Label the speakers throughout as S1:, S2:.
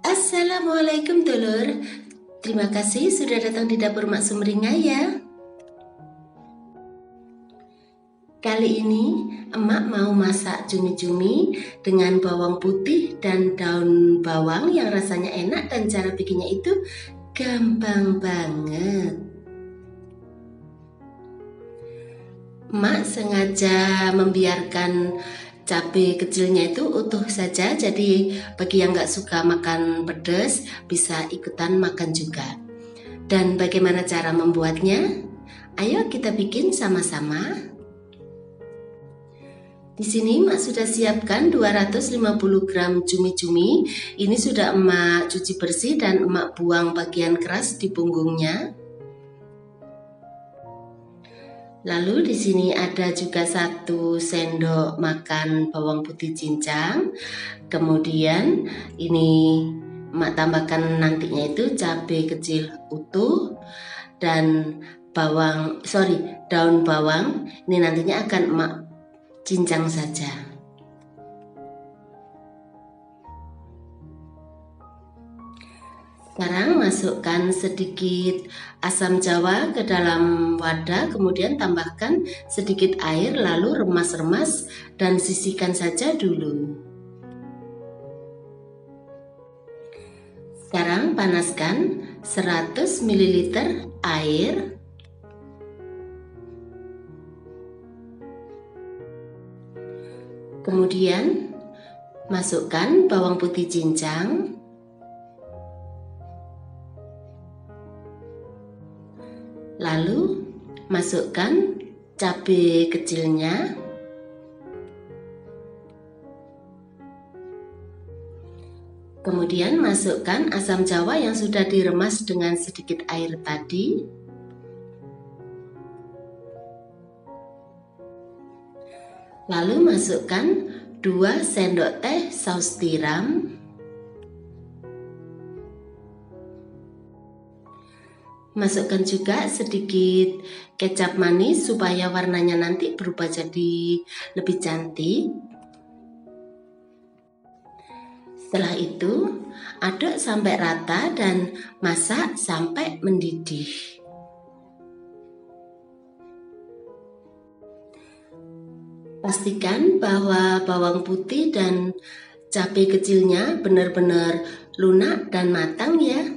S1: Assalamualaikum dulur. Terima kasih sudah datang di dapur Mak Sumringah ya. Kali ini emak mau masak cumi-cumi dengan bawang putih dan daun bawang yang rasanya enak, dan cara bikinnya itu gampang banget. Emak sengaja membiarkan cabai kecilnya itu utuh saja, jadi bagi yang nggak suka makan pedas bisa ikutan makan juga. Dan bagaimana cara membuatnya? Ayo kita bikin sama-sama. Di sini Mak sudah siapkan 250 gram cumi-cumi. Ini sudah emak cuci bersih dan emak buang bagian keras di punggungnya. Lalu di sini ada juga 1 sendok makan bawang putih cincang. Kemudian ini emak tambahkan nantinya itu cabai kecil utuh dan daun bawang. Ini nantinya akan emak cincang saja. Sekarang masukkan sedikit asam jawa ke dalam wadah, kemudian tambahkan sedikit air, lalu remas-remas dan sisihkan saja dulu. Sekarang panaskan 100 ml air. Kemudian masukkan bawang putih cincang, lalu masukkan cabai kecilnya, kemudian masukkan asam jawa yang sudah diremas dengan sedikit air tadi. Lalu masukkan 2 sendok teh saus tiram. Masukkan juga sedikit kecap manis supaya warnanya nanti berubah jadi lebih cantik. Setelah itu, aduk sampai rata dan masak sampai mendidih. Pastikan bahwa bawang putih dan cabai kecilnya benar-benar lunak dan matang ya.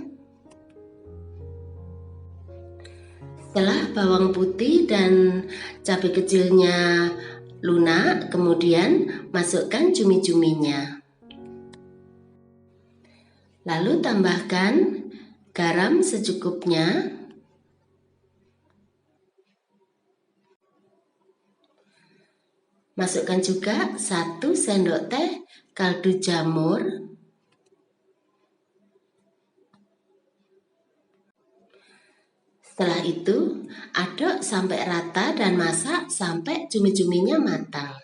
S1: Setelah bawang putih dan cabai kecilnya lunak, kemudian masukkan cumi-cuminya. Lalu tambahkan garam secukupnya. Masukkan juga 1 sendok teh kaldu jamur. Setelah itu, aduk sampai rata dan masak sampai cumi-cuminya matang.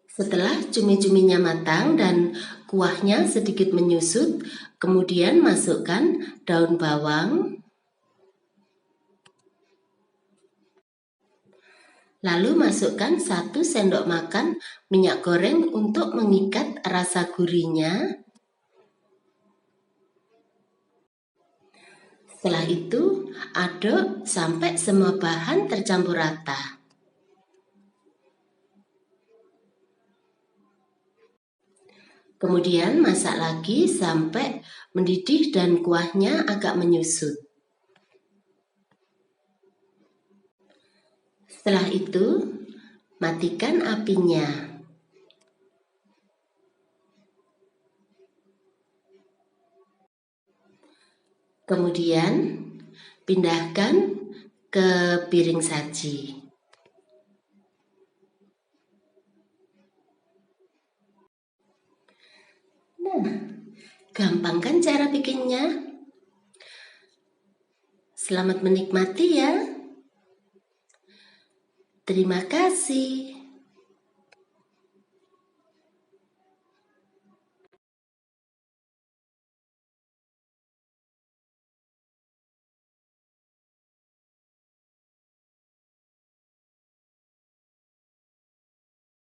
S1: Setelah cumi-cuminya matang dan kuahnya sedikit menyusut, kemudian masukkan daun bawang. Lalu masukkan 1 sendok makan minyak goreng untuk mengikat rasa gurihnya. Setelah itu, aduk sampai semua bahan tercampur rata. Kemudian masak lagi sampai mendidih dan kuahnya agak menyusut. Setelah itu, matikan apinya. Kemudian, pindahkan ke piring saji. Nah, gampang kan cara bikinnya? Selamat menikmati ya. Terima kasih.